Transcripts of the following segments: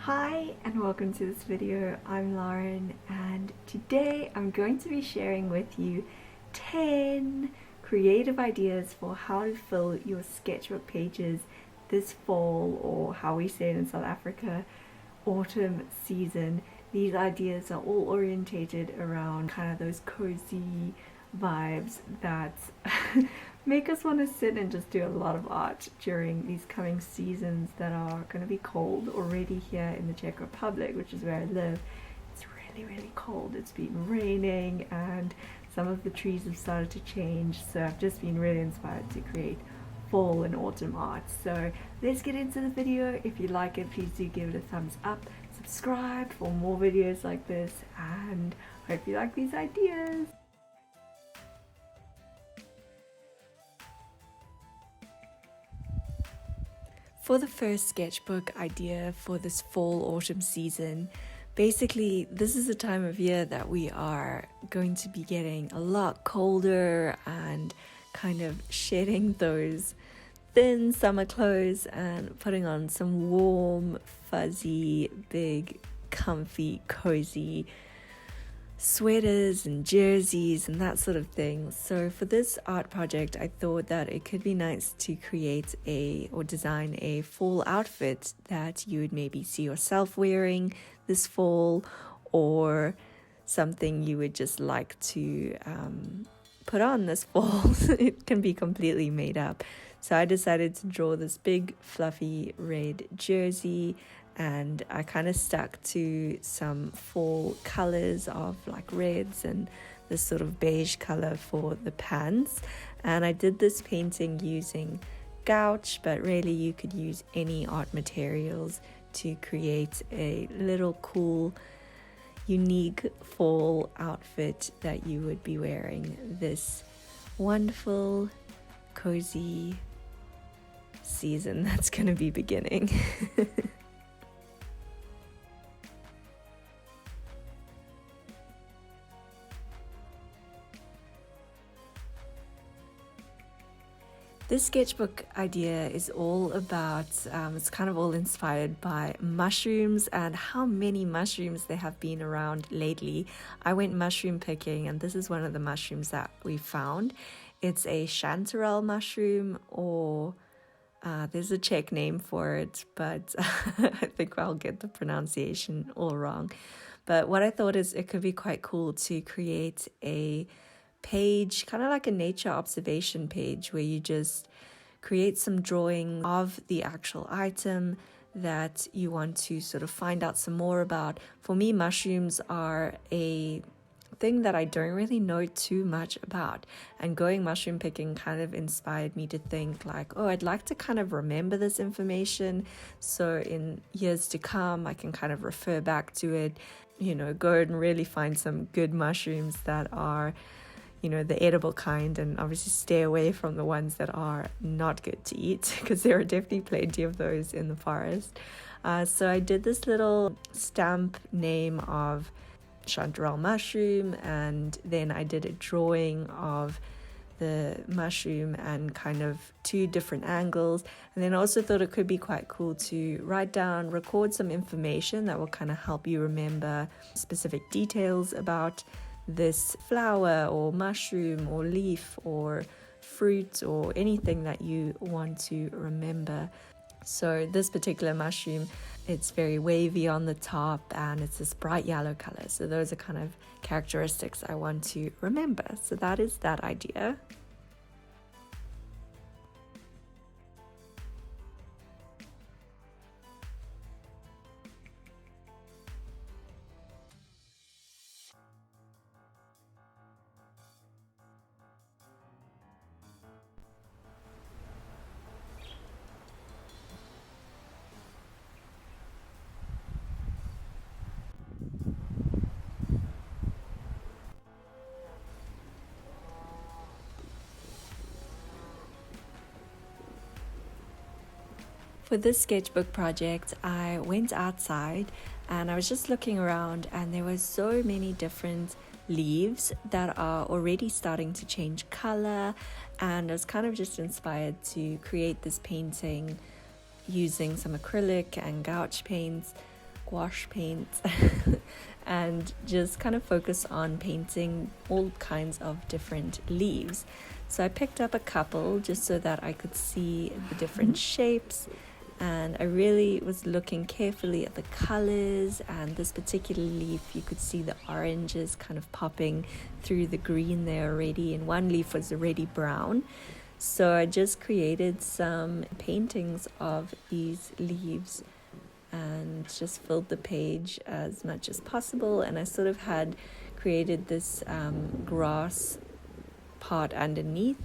Hi and welcome to this video. I'm Lauren and today I'm going to be sharing with you 10 creative ideas for how to fill your sketchbook pages this fall, or how we say it in South Africa, autumn season. These ideas are all orientated around kind of those cozy vibes that make us want to sit and just do a lot of art during these coming seasons that are going to be cold already here in the Czech Republic, which is where I live. It's really cold. It's been raining and some of the trees have started to change, so I've just been really inspired to create fall and autumn art. So let's get into the video. If you like it, please do give it a thumbs up, subscribe for more videos like this, and hope you like these ideas. For the first sketchbook idea for this fall-autumn season, basically this is the time of year that we are going to be getting a lot colder and kind of shedding those thin summer clothes and putting on some warm, fuzzy, big, comfy, cozy sweaters and jerseys and that sort of thing. So for this art project, I thought that it could be nice to create or design a fall outfit that you would maybe see yourself wearing this fall, or something you would just like to put on this fall. It can be completely made up. So I decided to draw this big fluffy red jersey, and I kind of stuck to some fall colors of like reds and this sort of beige color for the pants. And I did this painting using gouache, but really you could use any art materials to create a little cool, unique fall outfit that you would be wearing this wonderful, cozy season that's going to be beginning. This sketchbook idea is all about, it's kind of all inspired by mushrooms and how many mushrooms there have been around lately. I went mushroom picking and this is one of the mushrooms that we found. It's a chanterelle mushroom, or there's a Czech name for it, but I think I'll get the pronunciation all wrong. But what I thought is it could be quite cool to create a page, kind of like a nature observation page, where you just create some drawing of the actual item that you want to sort of find out some more about. For me, mushrooms are a thing that I don't really know too much about, and going mushroom picking kind of inspired me to think like, oh, I'd like to kind of remember this information, so in years to come I can kind of refer back to it, go and really find some good mushrooms that are the edible kind, and obviously stay away from the ones that are not good to eat, because there are definitely plenty of those in the forest. So I did this little stamp name of chanterelle mushroom, and then I did a drawing of the mushroom and kind of two different angles. And then I also thought it could be quite cool to record some information that will kind of help you remember specific details about this flower or mushroom or leaf or fruit or anything that you want to remember. So this particular mushroom, it's very wavy on the top and it's this bright yellow color. So those are kind of characteristics I want to remember. So that is that idea. For this sketchbook project, I went outside and I was just looking around, and there were so many different leaves that are already starting to change color, and I was kind of just inspired to create this painting using some acrylic and gouache paints gouache paint and just kind of focus on painting all kinds of different leaves. So I picked up a couple just so that I could see the different shapes, and I really was looking carefully at the colors. And this particular leaf, you could see the oranges kind of popping through the green there already, and one leaf was already brown. So I just created some paintings of these leaves and just filled the page as much as possible. And I sort of had created this grass part underneath,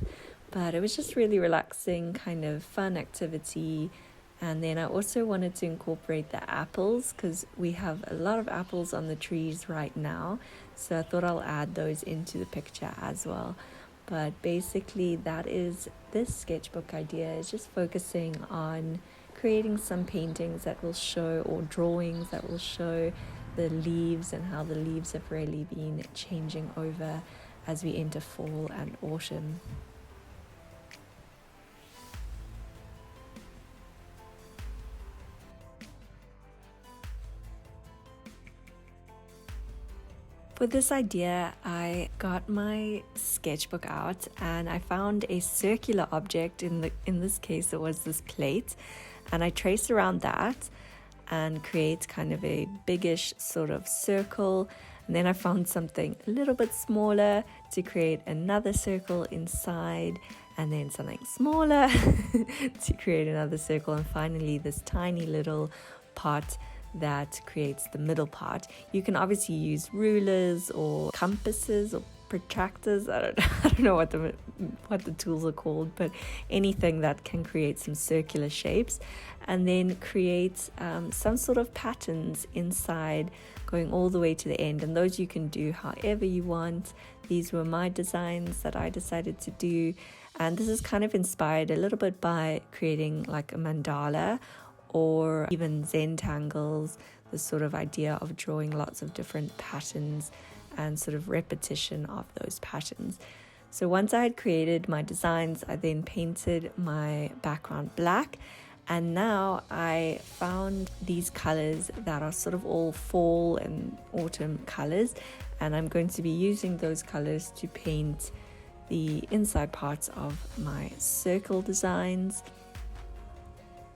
but it was just really relaxing, kind of fun activity. And then I also wanted to incorporate the apples because we have a lot of apples on the trees right now, so I thought I'll add those into the picture as well. But basically that is this sketchbook idea, is just focusing on creating some paintings that will show, or drawings that will show, the leaves and how the leaves have really been changing over as we enter fall and autumn. For this idea, I got my sketchbook out and I found a circular object. In this case, it was this plate, and I traced around that and create kind of a biggish sort of circle. And then I found something a little bit smaller to create another circle inside, and then something smaller to create another circle, and finally this tiny little pot that creates the middle part. You can obviously use rulers or compasses or protractors. I don't know what the tools are called, but anything that can create some circular shapes, and then create some sort of patterns inside going all the way to the end. And those you can do however you want. These were my designs that I decided to do, and this is kind of inspired a little bit by creating like a mandala or even Zentangles, the sort of idea of drawing lots of different patterns and sort of repetition of those patterns. So once I had created my designs, I then painted my background black, and now I found these colors that are sort of all fall and autumn colors, and I'm going to be using those colors to paint the inside parts of my circle designs.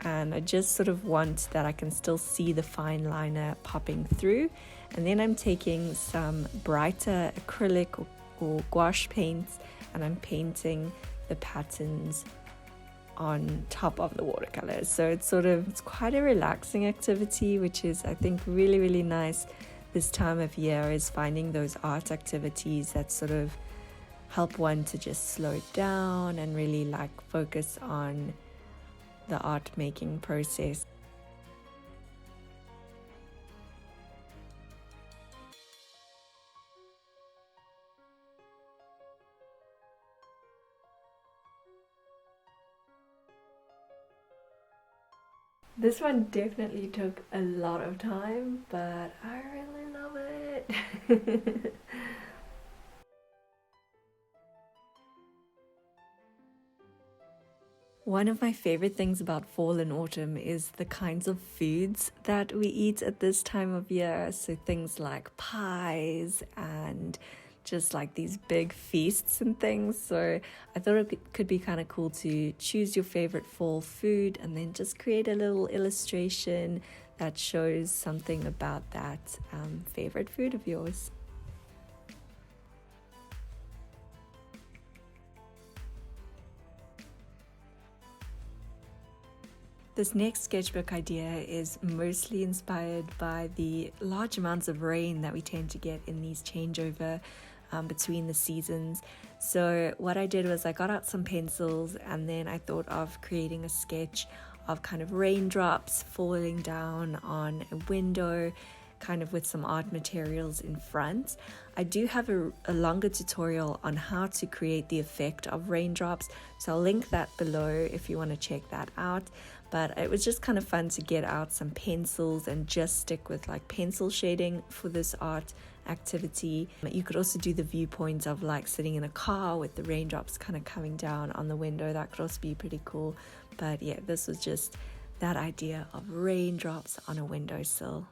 And I just sort of want that I can still see the fine liner popping through. And then I'm taking some brighter acrylic or gouache paints, and I'm painting the patterns on top of the watercolors. So it's quite a relaxing activity, which is, I think, really, really nice this time of year, is finding those art activities that sort of help one to just slow down and really like focus on the art making process. This one definitely took a lot of time, but I really love it. One of my favorite things about fall and autumn is the kinds of foods that we eat at this time of year. So things like pies and just like these big feasts and things. So I thought it could be kind of cool to choose your favorite fall food and then just create a little illustration that shows something about that favorite food of yours. This next sketchbook idea is mostly inspired by the large amounts of rain that we tend to get in these changeover between the seasons. So what I did was I got out some pencils, and then I thought of creating a sketch of kind of raindrops falling down on a window, kind of with some art materials in front. I do have a longer tutorial on how to create the effect of raindrops, so I'll link that below if you want to check that out. But it was just kind of fun to get out some pencils and just stick with like pencil shading for this art activity. You could also do the viewpoint of like sitting in a car with the raindrops kind of coming down on the window. That could also be pretty cool. But yeah, this was just that idea of raindrops on a windowsill.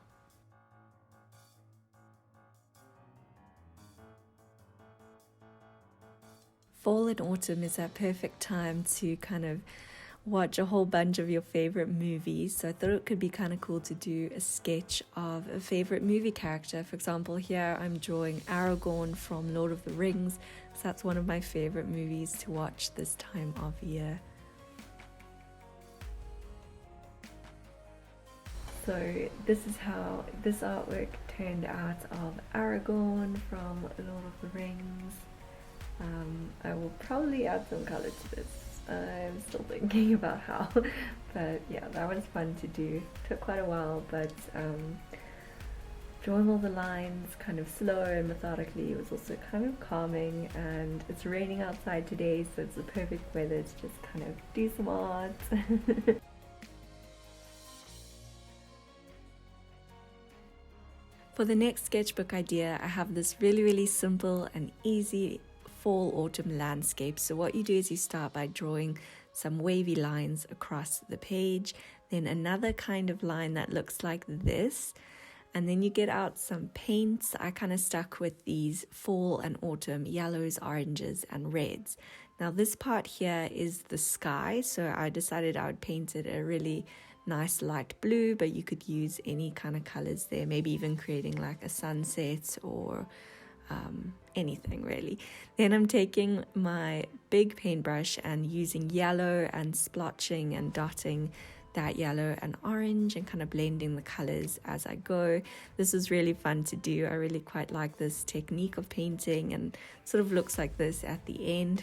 Fall and autumn is that perfect time to kind of watch a whole bunch of your favorite movies. So I thought it could be kind of cool to do a sketch of a favorite movie character. For example, here I'm drawing Aragorn from Lord of the Rings. So that's one of my favorite movies to watch this time of year. So this is how this artwork turned out of Aragorn from Lord of the Rings. I will probably add some color to this. I'm still thinking about how, but yeah, that was fun to do. Took quite a while, but drawing all the lines kind of slow and methodically was also kind of calming, and it's raining outside today, so it's the perfect weather to just kind of do some art. For the next sketchbook idea, I have this really simple and easy fall autumn landscape. So what you do is you start by drawing some wavy lines across the page, then another kind of line that looks like this, and then you get out some paints. I kind of stuck with these fall and autumn yellows, oranges and reds. Now this part here is the sky, so I decided I would paint it a really nice light blue, but you could use any kind of colors there, maybe even creating like a sunset or anything really. Then I'm taking my big paintbrush and using yellow and splotching and dotting that yellow and orange and kind of blending the colors as I go. This is really fun to do. I really quite like this technique of painting, and sort of looks like this at the end.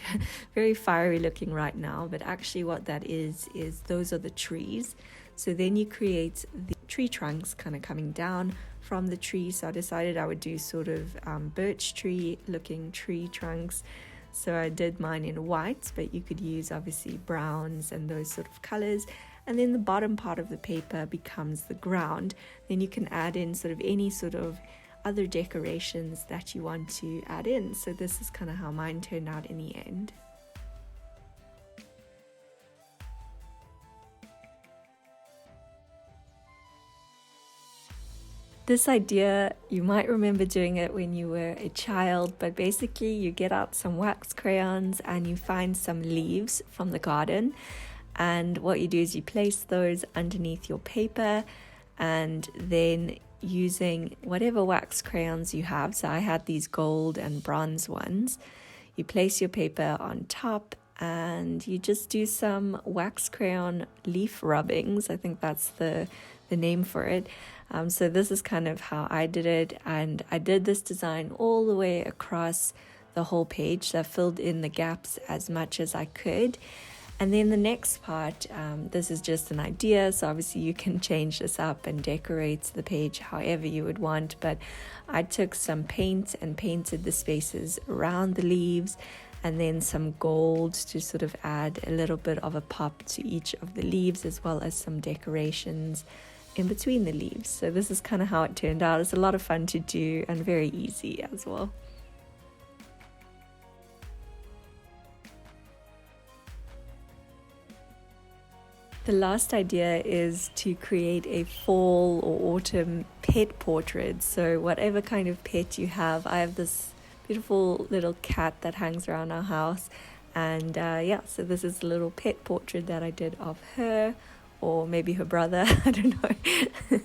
Very fiery looking right now, but actually what that is those are the trees. So then you create the tree trunks kind of coming down from the tree. So I decided I would do sort of birch tree looking tree trunks. So I did mine in white, but you could use obviously browns and those sort of colors. And then the bottom part of the paper becomes the ground. Then you can add in sort of any sort of other decorations that you want to add in. So this is kind of how mine turned out in the end. This idea, you might remember doing it when you were a child, but basically you get out some wax crayons and you find some leaves from the garden, and what you do is you place those underneath your paper, and then using whatever wax crayons you have, so I had these gold and bronze ones, you place your paper on top and you just do some wax crayon leaf rubbings. I think that's the name for it. So this is kind of how I did it, and I did this design all the way across the whole page. So I filled in the gaps as much as I could. And then the next part, this is just an idea, so obviously you can change this up and decorate the page however you would want, but I took some paint and painted the spaces around the leaves, and then some gold to sort of add a little bit of a pop to each of the leaves, as well as some decorations in between the leaves. So this is kind of how it turned out. It's a lot of fun to do and very easy as well. The last idea is to create a fall or autumn pet portrait. So whatever kind of pet you have, I have this beautiful little cat that hangs around our house, and yeah, so this is a little pet portrait that I did of her, or maybe her brother, I don't know.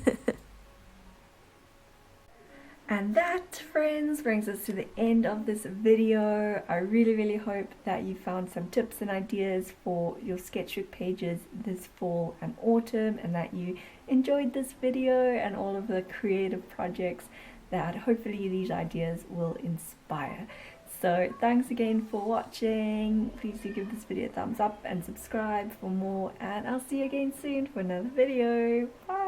And that, friends, brings us to the end of this video. I really hope that you found some tips and ideas for your sketchbook pages this fall and autumn, and that you enjoyed this video and all of the creative projects that hopefully these ideas will inspire. So thanks again for watching. Please do give this video a thumbs up and subscribe for more, and I'll see you again soon for another video. Bye!